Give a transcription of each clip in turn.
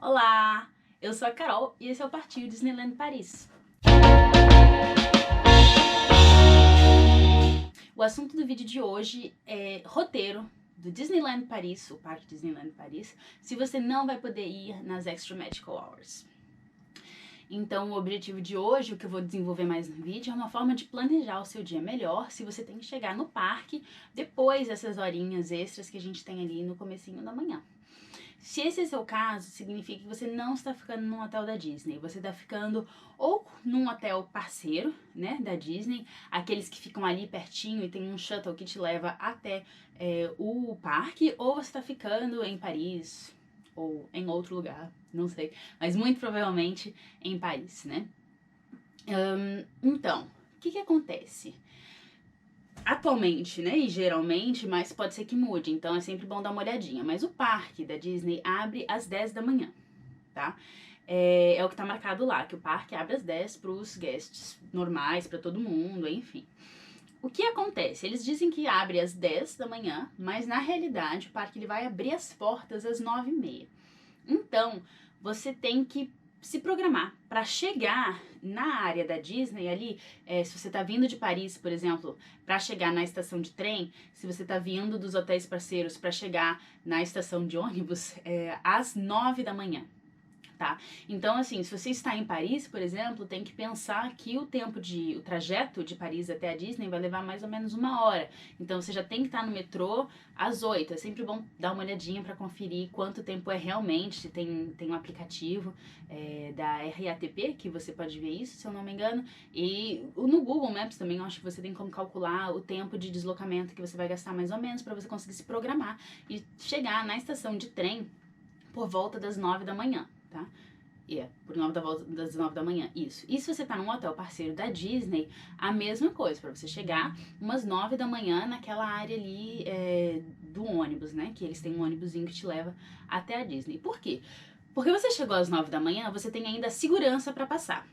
Olá, eu sou a Carol e esse é o Partiu Disneyland Paris. O assunto do vídeo de hoje é roteiro do Disneyland Paris, o Parque Disneyland Paris, se você não vai poder ir nas Extra Magical Hours. Então, o objetivo de hoje, o que eu vou desenvolver mais no vídeo, é uma forma de planejar o seu dia melhor se você tem que chegar no parque depois dessas horinhas extras que a gente tem ali no comecinho da manhã. Se esse é o seu caso, significa que você não está ficando num hotel da Disney, você está ficando ou num hotel parceiro, né, da Disney, aqueles que ficam ali pertinho e tem um shuttle que te leva até o parque, ou você está ficando em Paris ou em outro lugar, não sei, mas muito provavelmente em Paris, né? Então, o que acontece? Atualmente, né, e geralmente, mas pode ser que mude, então é sempre bom dar uma olhadinha. Mas o parque da Disney abre às 10 da manhã, tá? É o que tá marcado lá, que o parque abre às 10 pros guests normais, pra todo mundo, enfim. O que acontece? Eles dizem que abre às 10 da manhã, mas na realidade o parque ele vai abrir as portas às 9h30. Então, você tem que se programar para chegar na área da Disney ali, se você tá vindo de Paris, por exemplo, para chegar na estação de trem, se você tá vindo dos hotéis parceiros para chegar na estação de ônibus, às 9 da manhã. Tá? Então, assim, se você está em Paris, por exemplo, tem que pensar que o trajeto de Paris até a Disney vai levar mais ou menos 1 hora. Então, você já tem que estar no metrô às 8. É sempre bom dar uma olhadinha para conferir quanto tempo é realmente. Tem um aplicativo da RATP que você pode ver isso, se eu não me engano. E no Google Maps também, eu acho que você tem como calcular o tempo de deslocamento que você vai gastar mais ou menos para você conseguir se programar e chegar na estação de trem por volta das 9 da manhã. Tá? Por das 9 da manhã, isso. E se você tá num hotel parceiro da Disney, a mesma coisa, pra você chegar umas 9 da manhã naquela área ali do ônibus, né? Que eles têm um ônibusinho que te leva até a Disney. Por quê? Porque você chegou às 9 da manhã, você tem ainda segurança pra passar.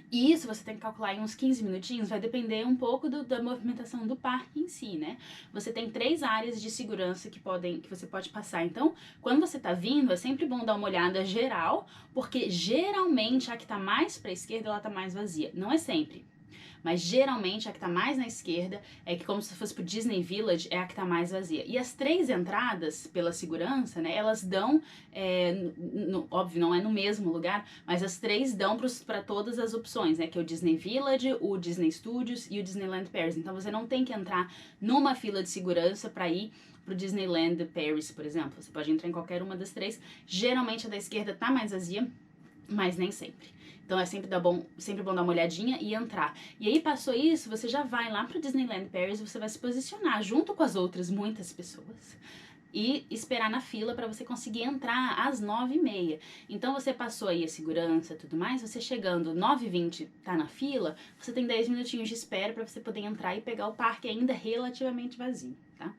E isso você tem que calcular em uns 15 minutinhos, vai depender um pouco da movimentação do parque em si, né? Você tem 3 áreas de segurança que você pode passar. Então, quando você tá vindo, é sempre bom dar uma olhada geral, porque geralmente a que tá mais pra esquerda, ela tá mais vazia. Não é sempre. Mas geralmente a que tá mais na esquerda é que, como se fosse pro Disney Village, é a que tá mais vazia. E as 3 entradas, pela segurança, né, elas dão, óbvio, não é no mesmo lugar, mas as 3 dão pra todas as opções, né, que é o Disney Village, o Disney Studios e o Disneyland Paris. Então você não tem que entrar numa fila de segurança pra ir pro Disneyland Paris, por exemplo. Você pode entrar em qualquer uma das 3. Geralmente a da esquerda tá mais vazia, mas nem sempre. Então é sempre bom dar uma olhadinha e entrar. E aí passou isso, você já vai lá pro Disneyland Paris, você vai se posicionar junto com as outras muitas pessoas e esperar na fila para você conseguir entrar às 9h30. Então você passou aí a segurança e tudo mais, você chegando 9h20 tá na fila, você tem 10 minutinhos de espera para você poder entrar e pegar o parque ainda relativamente vazio, tá?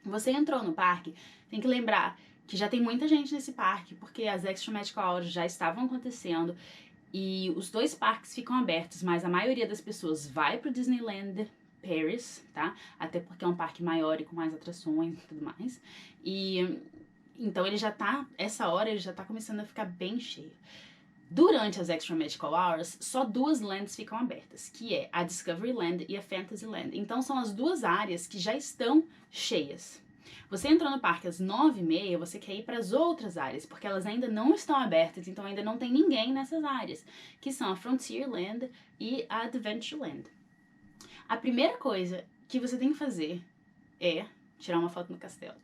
Você entrou no parque, tem que lembrar que já tem muita gente nesse parque, porque as Extra Magical Hours já estavam acontecendo e os 2 parques ficam abertos, mas a maioria das pessoas vai pro Disneyland Paris, tá? Até porque é um parque maior e com mais atrações e tudo mais. E então essa hora ele já tá começando a ficar bem cheio. Durante as Extra Magical Hours, só 2 lands ficam abertas, que é a Discoveryland e a Fantasyland. Então são as 2 áreas que já estão cheias. Você entrou no parque às 9h30, você quer ir para as outras áreas, porque elas ainda não estão abertas, então ainda não tem ninguém nessas áreas, que são a Frontierland e a Adventureland. A primeira coisa que você tem que fazer é tirar uma foto no castelo.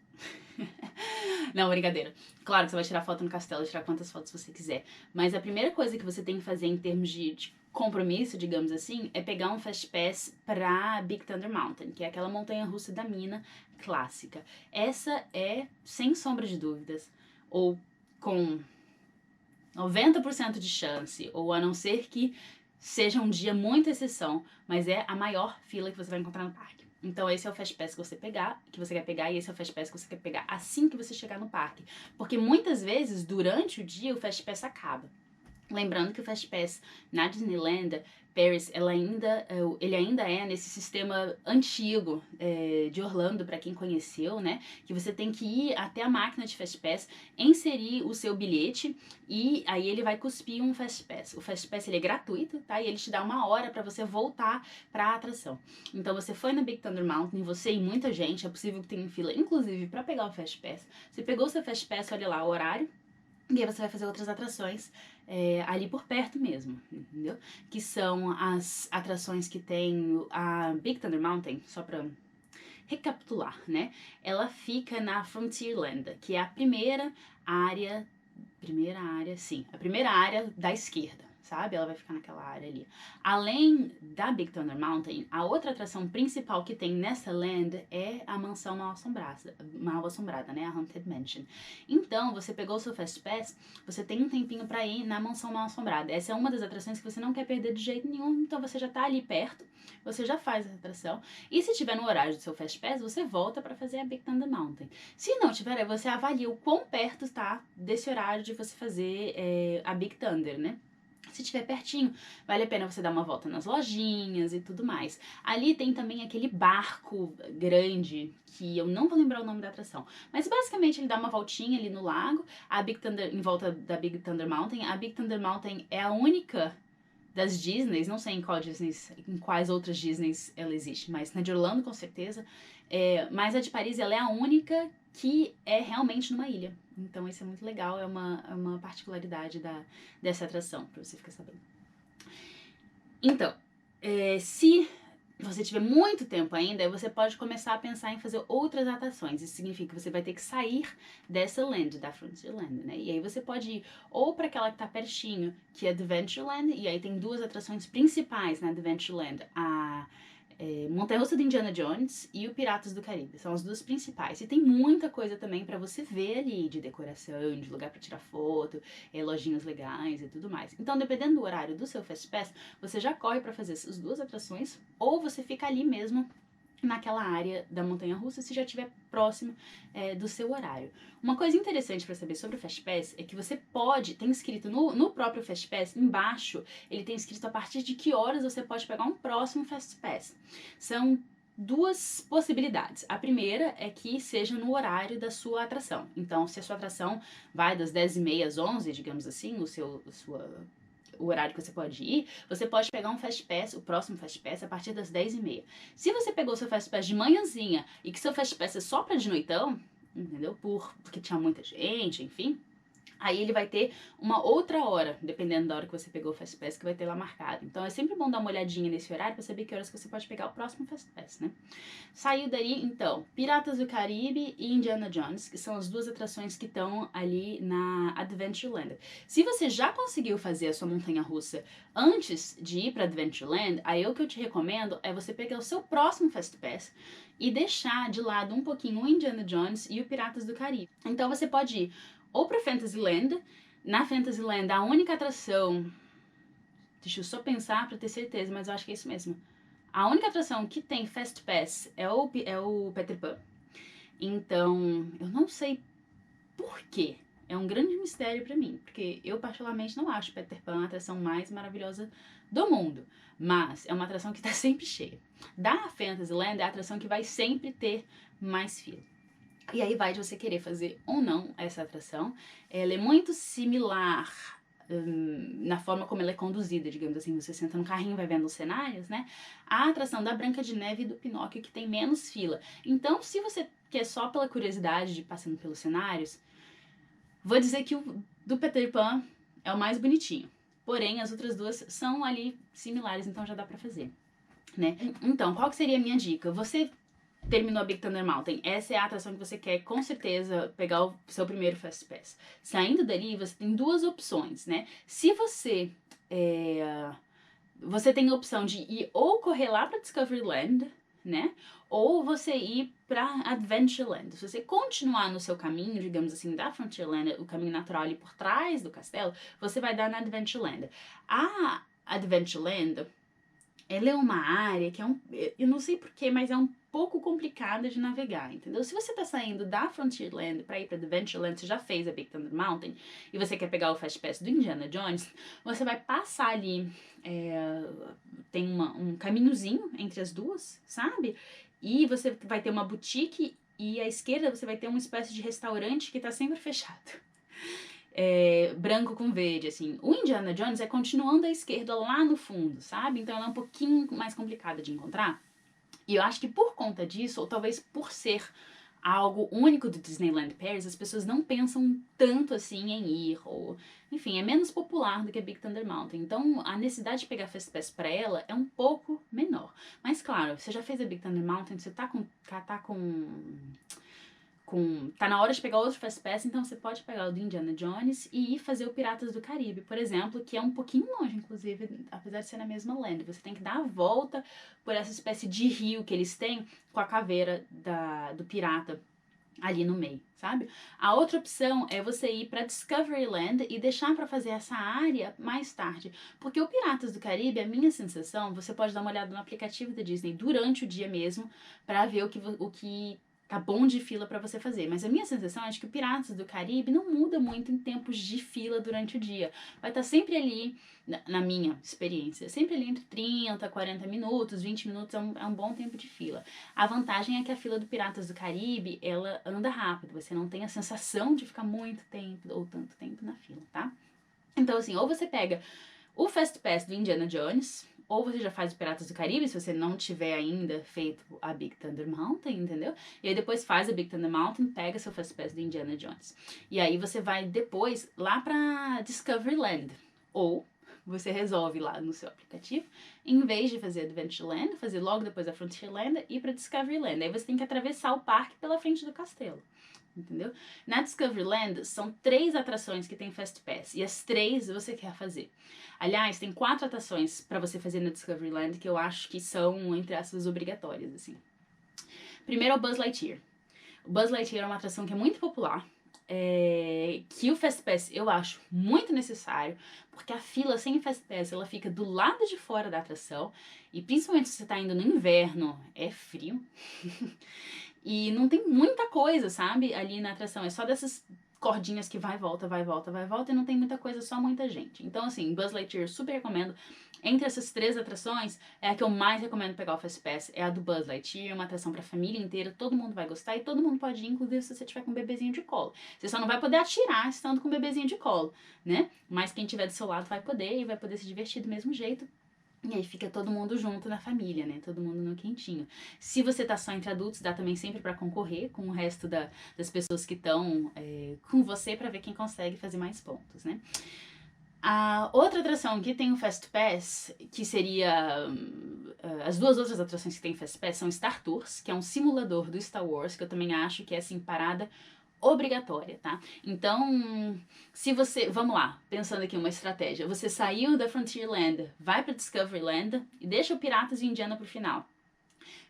Não, brincadeira. Claro que você vai tirar foto no castelo, tirar quantas fotos você quiser. Mas a primeira coisa que você tem que fazer em termos de compromisso, digamos assim, é pegar um Fast Pass pra Big Thunder Mountain, que é aquela montanha-russa da mina clássica. Essa é, sem sombra de dúvidas, ou com 90% de chance, ou a não ser que seja um dia muito exceção, mas é a maior fila que você vai encontrar no parque. Então esse é o Fast Pass que você quer pegar, e esse é o Fast Pass que você quer pegar assim que você chegar no parque. Porque muitas vezes, durante o dia, o Fast Pass acaba. Lembrando que o FastPass na Disneyland Paris, ele ainda é nesse sistema antigo de Orlando, para quem conheceu, né? Que você tem que ir até a máquina de FastPass, inserir o seu bilhete e aí ele vai cuspir um FastPass. O FastPass ele é gratuito, tá? E ele te dá 1 hora para você voltar para a atração. Então você foi na Big Thunder Mountain, você e muita gente, é possível que tenha fila, inclusive para pegar o FastPass. Você pegou o seu FastPass, olha lá o horário. E aí você vai fazer outras atrações ali por perto mesmo, entendeu? Que são as atrações que tem a Big Thunder Mountain, só pra recapitular, né? Ela fica na Frontierland, que é a primeira área da esquerda, sabe? Ela vai ficar naquela área ali. Além da Big Thunder Mountain, a outra atração principal que tem nessa land é a mansão mal assombrada, né? A Haunted Mansion. Então, você pegou o seu Fast Pass, você tem um tempinho pra ir na mansão mal assombrada. Essa é uma das atrações que você não quer perder de jeito nenhum, então você já tá ali perto, você já faz a atração. E se tiver no horário do seu Fast Pass, você volta pra fazer a Big Thunder Mountain. Se não tiver, aí você avalia o quão perto está desse horário de você fazer a Big Thunder, né? Se estiver pertinho, vale a pena você dar uma volta nas lojinhas e tudo mais. Ali tem também aquele barco grande, que eu não vou lembrar o nome da atração, mas basicamente ele dá uma voltinha ali no lago, em volta da Big Thunder Mountain. A Big Thunder Mountain é a única das Disneys, não sei em quais outras Disneys ela existe, mas na de Orlando com certeza. Mas a de Paris ela é a única que é realmente numa ilha. Então isso é muito legal, é uma particularidade dessa atração, pra você ficar sabendo. Então, se você tiver muito tempo ainda, você pode começar a pensar em fazer outras atrações. Isso significa que você vai ter que sair dessa land, da Frontierland, né? E aí você pode ir ou para aquela que tá pertinho, que é Adventureland, e aí tem 2 atrações principais na Adventureland, a Montanha-Russa do Indiana Jones e o Piratas do Caribe. São as 2 principais. E tem muita coisa também pra você ver ali, de decoração, de lugar pra tirar foto, lojinhas legais e tudo mais. Então, dependendo do horário do seu Fast Pass, você já corre pra fazer essas 2 atrações, ou você fica ali mesmo naquela área da montanha-russa, se já estiver próximo do seu horário. Uma coisa interessante para saber sobre o Fast Pass é que você tem escrito no próprio Fast Pass, embaixo, ele tem escrito a partir de que horas você pode pegar um próximo Fast Pass. São 2 possibilidades. A primeira é que seja no horário da sua atração. Então, se a sua atração vai das 10h30 às 11, digamos assim, o horário que você pode ir, você pode pegar um Fast Pass, o próximo Fast Pass, a partir das 10h30. Se você pegou o seu Fast Pass de manhãzinha e que seu Fast Pass é só pra de noitão, entendeu? Porque tinha muita gente, enfim, aí ele vai ter uma outra hora, dependendo da hora que você pegou o Fast Pass, que vai ter lá marcado. Então é sempre bom dar uma olhadinha nesse horário pra saber que horas que você pode pegar o próximo Fast Pass, né? Saiu daí, então, Piratas do Caribe e Indiana Jones, que são as 2 atrações que estão ali na Adventureland. Se você já conseguiu fazer a sua montanha-russa antes de ir pra Adventureland, aí o que eu te recomendo é você pegar o seu próximo Fast Pass e deixar de lado um pouquinho o Indiana Jones e o Piratas do Caribe. Então você pode ir ou pra Fantasyland. Na Fantasyland, a única atração... Deixa eu só pensar pra ter certeza, mas eu acho que é isso mesmo. A única atração que tem Fast Pass é o Peter Pan. Então, eu não sei por quê. É um grande mistério pra mim, porque eu particularmente não acho Peter Pan a atração mais maravilhosa do mundo. Mas é uma atração que tá sempre cheia. Da Fantasyland é a atração que vai sempre ter mais fila. E aí vai de você querer fazer ou não essa atração. Ela é muito similar na forma como ela é conduzida, digamos assim. Você senta no carrinho e vai vendo os cenários, né? A atração da Branca de Neve e do Pinóquio, que tem menos fila. Então, se você quer só pela curiosidade de ir passando pelos cenários, vou dizer que o do Peter Pan é o mais bonitinho. Porém, as outras 2 são ali similares, então já dá pra fazer, né? Então, qual que seria a minha dica? Você terminou a Big Thunder Mountain, essa é a atração que você quer com certeza pegar o seu primeiro Fast Pass. Saindo dali, você tem 2 opções, né? Se você você tem a opção de ir ou correr lá pra Discoveryland, né? Ou você ir pra Adventureland. Se você continuar no seu caminho, digamos assim, da Frontierland, o caminho natural ali por trás do castelo, você vai dar na Adventureland. A Adventureland, ela é uma área que eu não sei porquê, mas é um pouco complicada de navegar, entendeu? Se você tá saindo da Frontierland pra ir pra Adventureland, você já fez a Big Thunder Mountain, e você quer pegar o Fast Pass do Indiana Jones, você vai passar ali, tem um caminhozinho entre as duas, sabe? E você vai ter uma boutique, e à esquerda você vai ter uma espécie de restaurante que tá sempre fechado. Branco com verde, assim. O Indiana Jones é continuando à esquerda lá no fundo, sabe? Então ela é um pouquinho mais complicada de encontrar. E eu acho que por conta disso, ou talvez por ser algo único do Disneyland Paris, as pessoas não pensam tanto assim em ir, ou enfim, é menos popular do que a Big Thunder Mountain. Então a necessidade de pegar Fast Pass pra ela é um pouco menor. Mas claro, você já fez a Big Thunder Mountain, você tá na hora de pegar outro Fast Pass, então você pode pegar o do Indiana Jones e ir fazer o Piratas do Caribe, por exemplo, que é um pouquinho longe, inclusive, apesar de ser na mesma land. Você tem que dar a volta por essa espécie de rio que eles têm com a caveira do pirata ali no meio, sabe? A outra opção é você ir para Discoveryland e deixar para fazer essa área mais tarde, porque o Piratas do Caribe, a minha sensação, você pode dar uma olhada no aplicativo da Disney durante o dia mesmo para ver o que tá bom de fila para você fazer. Mas a minha sensação é de que o Piratas do Caribe não muda muito em tempos de fila durante o dia. Vai estar sempre ali, na minha experiência, sempre ali entre 30, 40 minutos, 20 minutos é um bom tempo de fila. A vantagem é que a fila do Piratas do Caribe, ela anda rápido. Você não tem a sensação de ficar muito tempo ou tanto tempo na fila, tá? Então, assim, ou você pega o Fast Pass do Indiana Jones, ou você já faz o Piratas do Caribe, se você não tiver ainda feito a Big Thunder Mountain, entendeu? E aí depois faz a Big Thunder Mountain, pega seu Fast Pass do Indiana Jones. E aí você vai depois lá pra Discoveryland. Ou você resolve lá no seu aplicativo, em vez de fazer Adventureland, fazer logo depois a Frontierland e ir pra Discoveryland. Aí você tem que atravessar o parque pela frente do castelo. Entendeu? Na Discoveryland são 3 atrações que tem Fast Pass e as 3 você quer fazer. Aliás, tem 4 atrações para você fazer na Discoveryland que eu acho que são, entre aspas, obrigatórias, assim. Primeiro é o Buzz Lightyear. O Buzz Lightyear é uma atração que é muito popular, que o Fast Pass eu acho muito necessário, porque a fila sem Fast Pass ela fica do lado de fora da atração, e principalmente se você tá indo no inverno, é frio. E não tem muita coisa, sabe, ali na atração. É só dessas cordinhas que vai, volta, vai, volta, vai, volta. E não tem muita coisa, só muita gente. Então, assim, Buzz Lightyear super recomendo. Entre essas 3 atrações, é a que eu mais recomendo pegar o Fast Pass. É a do Buzz Lightyear, uma atração pra família inteira. Todo mundo vai gostar e todo mundo pode ir, inclusive se você tiver com um bebezinho de colo. Você só não vai poder atirar estando com um bebezinho de colo, né? Mas quem tiver do seu lado vai poder e vai poder se divertir do mesmo jeito. E aí fica todo mundo junto na família, né? Todo mundo no quentinho. Se você tá só entre adultos, dá também sempre pra concorrer com o resto das pessoas que estão com você pra ver quem consegue fazer mais pontos, né? A outra atração que tem o Fast Pass, que seria... as 2 outras atrações que tem Fast Pass são Star Tours, que é um simulador do Star Wars, que eu também acho que é, assim, parada obrigatória, tá? Então, se você... Vamos lá, pensando aqui uma estratégia. Você saiu da Frontierland, vai pra Discoveryland e deixa o Piratas e Indiana pro final.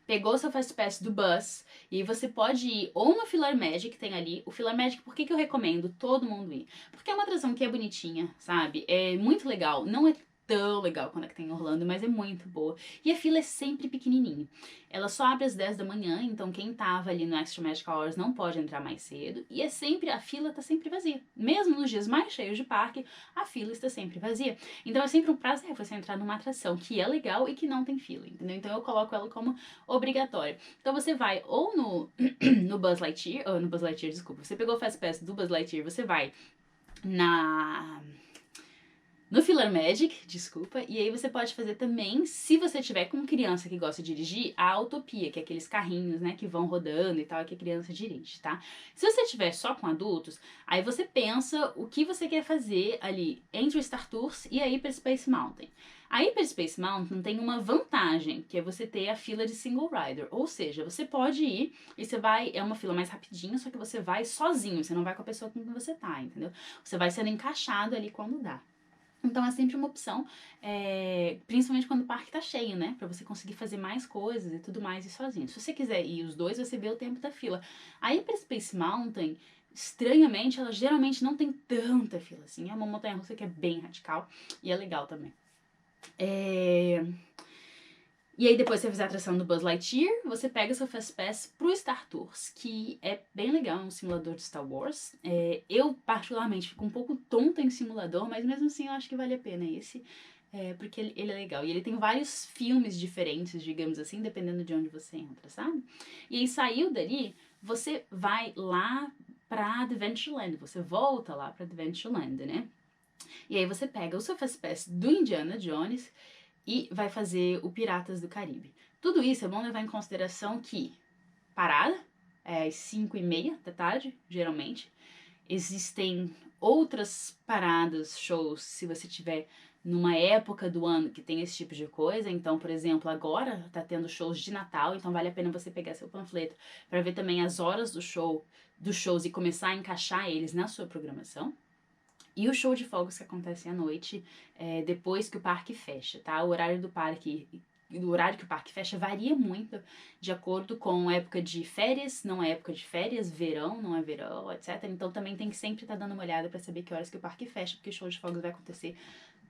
Pegou seu Fast Pass do Buzz e você pode ir ou no PhilharMagic, que tem ali. O PhilharMagic, por que eu recomendo todo mundo ir? Porque é uma atração que é bonitinha, sabe? É muito legal. Não é tão legal quando é que tem em Orlando, mas é muito boa. E a fila é sempre pequenininha. Ela só abre às 10 da manhã, então quem tava ali no Extra Magical Hours não pode entrar mais cedo. E a fila tá sempre vazia. Mesmo nos dias mais cheios de parque, a fila está sempre vazia. Então é sempre um prazer você entrar numa atração que é legal e que não tem fila, entendeu? Então eu coloco ela como obrigatória. Então você vai ou no Buzz Lightyear, ou no Buzz Lightyear, desculpa, você pegou o Fast Pass do Buzz Lightyear, você vai no PhilharMagic, desculpa, e aí você pode fazer também, se você tiver com criança que gosta de dirigir, a Autopia, que é aqueles carrinhos, né, que vão rodando e tal, que a criança dirige, tá? Se você tiver só com adultos, aí você pensa o que você quer fazer ali entre o Star Tours e a Hyper Space Mountain. A Hyper Space Mountain tem uma vantagem, que é você ter a fila de single rider, ou seja, você pode ir e você vai, é uma fila mais rapidinha, só que você vai sozinho, você não vai com a pessoa com quem você tá, entendeu? Você vai sendo encaixado ali quando dá. Então é sempre uma opção, principalmente quando o parque tá cheio, né? Pra você conseguir fazer mais coisas e tudo mais e sozinho. Se você quiser ir os dois, você vê o tempo da fila. A Hyper Space Mountain, estranhamente, ela geralmente não tem tanta fila, assim. É uma montanha-russa que é bem radical e é legal também. E aí depois você fizer a atração do Buzz Lightyear, você pega o seu Fast Pass pro Star Tours, que é bem legal, é um simulador de Star Wars. Eu, particularmente, fico um pouco tonta em simulador, mas mesmo assim eu acho que vale a pena esse, porque ele é legal. E ele tem vários filmes diferentes, digamos assim, dependendo de onde você entra, sabe? E aí saiu dali, você vai lá pra Adventureland, você volta lá pra Adventureland, né? E aí você pega o seu Fast Pass do Indiana Jones e vai fazer o Piratas do Caribe. Tudo isso é bom levar em consideração que parada é às 5h30 da tarde, geralmente. Existem outras paradas, shows, se você tiver numa época do ano que tem esse tipo de coisa. Então, por exemplo, agora tá tendo shows de Natal, então vale a pena você pegar seu panfleto para ver também as horas dos shows e começar a encaixar eles na sua programação. E o show de fogos que acontece à noite, depois que o parque fecha, tá? O horário que o parque fecha varia muito de acordo com a época de férias, não é época de férias, verão, não é verão, etc. Então também tem que sempre estar dando uma olhada para saber que horas que o parque fecha, porque o show de fogos vai acontecer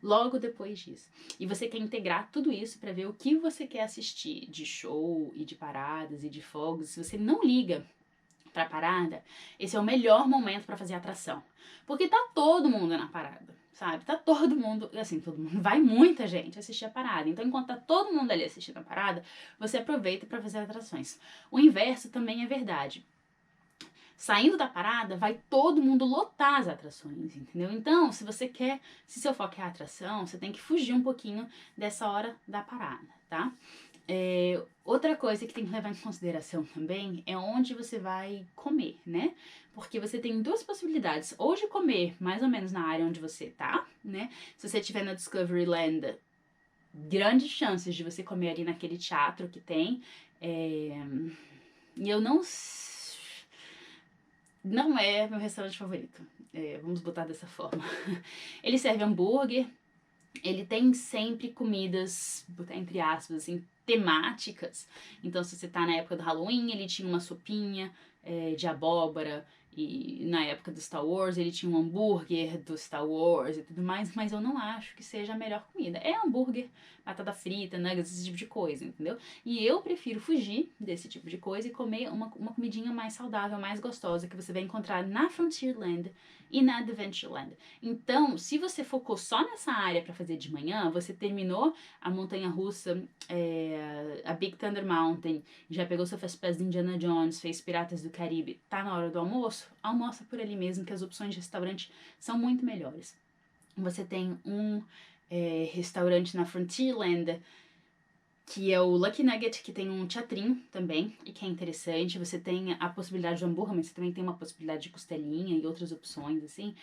logo depois disso. E você quer integrar tudo isso para ver o que você quer assistir de show e de paradas e de fogos. Se você não liga pra parada, esse é o melhor momento pra fazer atração. Porque tá todo mundo na parada, sabe? Tá todo mundo, assim, todo mundo, vai muita gente assistir a parada. Então, enquanto tá todo mundo ali assistindo a parada, você aproveita pra fazer atrações. O inverso também é verdade. Saindo da parada, vai todo mundo lotar as atrações, entendeu? Então, se seu foco é a atração, você tem que fugir um pouquinho dessa hora da parada, tá? Outra coisa que tem que levar em consideração também é onde você vai comer, né? Porque você tem duas possibilidades, ou de comer mais ou menos na área onde você tá, né? Se você estiver na Discoveryland, grandes chances de você comer ali naquele teatro que tem. E eu não é meu restaurante favorito, vamos botar dessa forma. Ele serve hambúrguer, ele tem sempre comidas, botar entre aspas, assim, temáticas. Então, se você tá na época do Halloween, ele tinha uma sopinha de abóbora. E na época do Star Wars, ele tinha um hambúrguer do Star Wars e tudo mais. Mas eu não acho que seja a melhor comida. É hambúrguer, batata frita, nuggets, esse tipo de coisa, entendeu? E eu prefiro fugir desse tipo de coisa e comer uma comidinha mais saudável, mais gostosa, que você vai encontrar na Frontierland e na Adventureland. Então, se você focou só nessa área para fazer de manhã, você terminou a montanha-russa, a Big Thunder Mountain, já pegou seu Fast Pass de Indiana Jones, fez Piratas do Caribe, tá na hora do almoço? Almoça por ali mesmo, que as opções de restaurante são muito melhores. Você tem um restaurante na Frontierland, que é o Lucky Nugget, que tem um teatrinho também, e que é interessante. Você tem a possibilidade de hambúrguer, mas você também tem uma possibilidade de costelinha e outras opções, assim.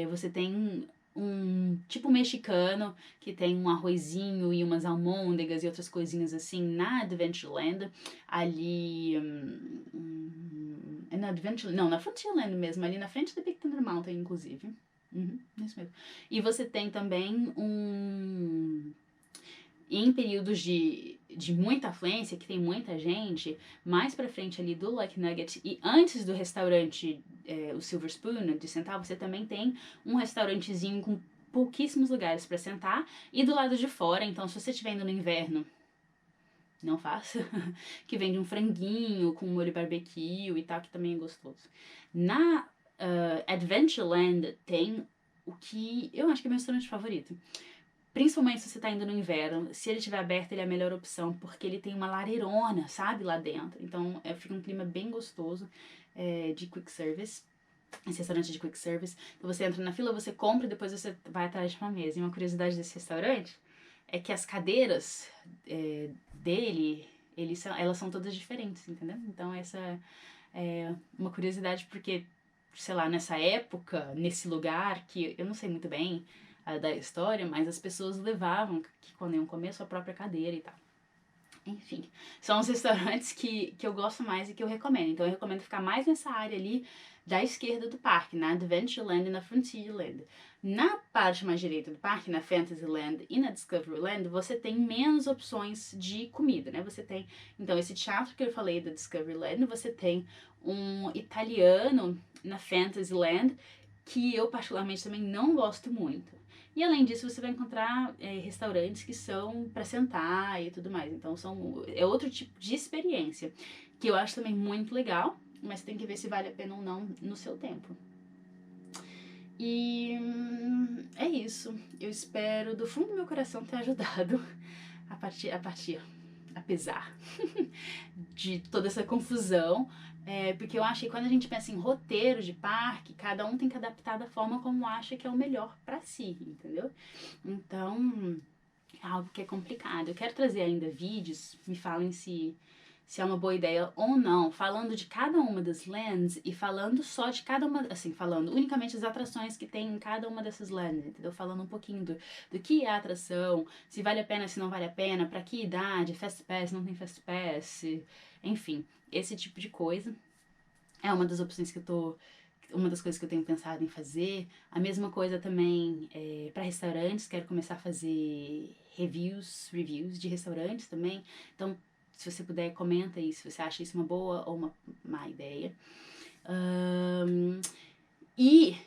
Você tem um tipo mexicano, que tem um arrozinho e umas almôndegas e outras coisinhas assim na Adventureland. Ali... é na Adventureland? Não, na Frontierland mesmo, ali na frente da Big Thunder Mountain, inclusive. Isso mesmo. E você tem também em períodos de muita afluência, que tem muita gente, mais pra frente ali do Lucky Nugget e antes do restaurante, o Silver Spoon, de sentar, você também tem um restaurantezinho com pouquíssimos lugares pra sentar e do lado de fora, então se você estiver indo no inverno, não faça, que vende um franguinho com molho barbecue e tal, que também é gostoso. Na Adventureland tem o que eu acho que é meu restaurante favorito. Principalmente se você tá indo no inverno, se ele estiver aberto, ele é a melhor opção, porque ele tem uma lareirona, sabe, lá dentro. Então, fica um clima bem gostoso de quick service, esse restaurante de quick service. Então, você entra na fila, você compra e depois você vai atrás de uma mesa. E uma curiosidade desse restaurante é que as cadeiras dele, elas são todas diferentes, entendeu? Então, essa é uma curiosidade, porque, sei lá, nessa época, nesse lugar, que eu não sei muito bem da história, mas as pessoas levavam, que quando iam comer, a sua própria cadeira e tal. Enfim, são os restaurantes que eu gosto mais e que eu recomendo. Então eu recomendo ficar mais nessa área ali da esquerda do parque, na Adventureland e na Frontierland. Na parte mais direita do parque, na Fantasyland e na Discoveryland, você tem menos opções de comida, né? Você tem, então, esse teatro que eu falei da Discoveryland, você tem um italiano na Fantasyland, que eu particularmente também não gosto muito. E além disso, você vai encontrar restaurantes que são para sentar e tudo mais. Então é outro tipo de experiência, que eu acho também muito legal, mas tem que ver se vale a pena ou não no seu tempo. E é isso. Eu espero do fundo do meu coração ter ajudado apesar de toda essa confusão, porque eu acho que quando a gente pensa em roteiro de parque, cada um tem que adaptar da forma como acha que é o melhor para si, entendeu? Então, é algo que é complicado. Eu quero trazer ainda vídeos, me falem se é uma boa ideia ou não, falando de cada uma das lands e falando só de cada uma, assim, falando unicamente as atrações que tem em cada uma dessas lands, entendeu? Falando um pouquinho do que é a atração, se vale a pena, se não vale a pena, pra que idade, Fast Pass, não tem Fast Pass, enfim, esse tipo de coisa. É uma das opções que eu tô. Uma das coisas que eu tenho pensado em fazer. A mesma coisa também para restaurantes, quero começar a fazer reviews de restaurantes também. Então, se você puder, comenta aí se você acha isso uma boa ou uma má ideia. E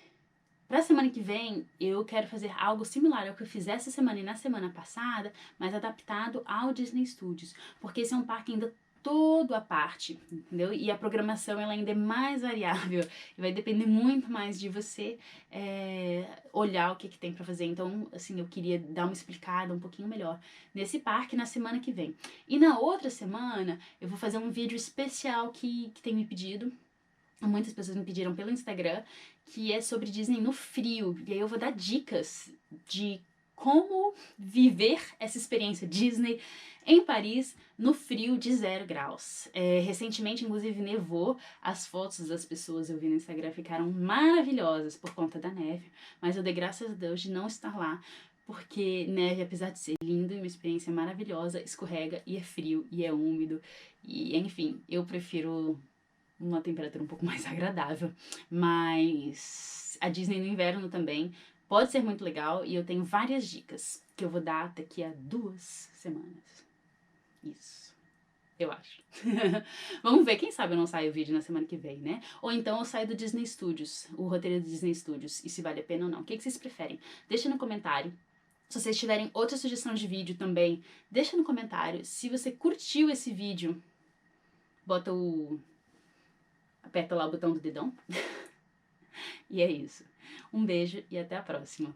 pra semana que vem, eu quero fazer algo similar ao que eu fiz essa semana e na semana passada, mas adaptado ao Disney Studios, porque esse é um parque ainda todo à parte, entendeu? E a programação ela ainda é mais variável e vai depender muito mais de você olhar o que tem pra fazer. Então, assim, eu queria dar uma explicada um pouquinho melhor nesse parque na semana que vem. E na outra semana, eu vou fazer um vídeo especial que tem me pedido. Muitas pessoas me pediram pelo Instagram, que é sobre Disney no frio. E aí eu vou dar dicas de como viver essa experiência Disney em Paris no frio de 0 graus. Recentemente, inclusive, nevou. As fotos das pessoas eu vi no Instagram ficaram maravilhosas por conta da neve. Mas eu dei graças a Deus de não estar lá, porque neve, apesar de ser lindo e uma experiência maravilhosa, escorrega e é frio e é úmido. E, enfim, eu prefiro uma temperatura um pouco mais agradável. Mas a Disney no inverno também pode ser muito legal e eu tenho várias dicas que eu vou dar daqui a 2 semanas. Isso. Eu acho. Vamos ver, quem sabe eu não saio o vídeo na semana que vem, né? Ou então eu saio do Disney Studios, o roteiro do Disney Studios, e se vale a pena ou não. O que vocês preferem? Deixa no comentário. Se vocês tiverem outra sugestão de vídeo também, deixa no comentário. Se você curtiu esse vídeo, aperta lá o botão do dedão. E é isso. Um beijo e até a próxima.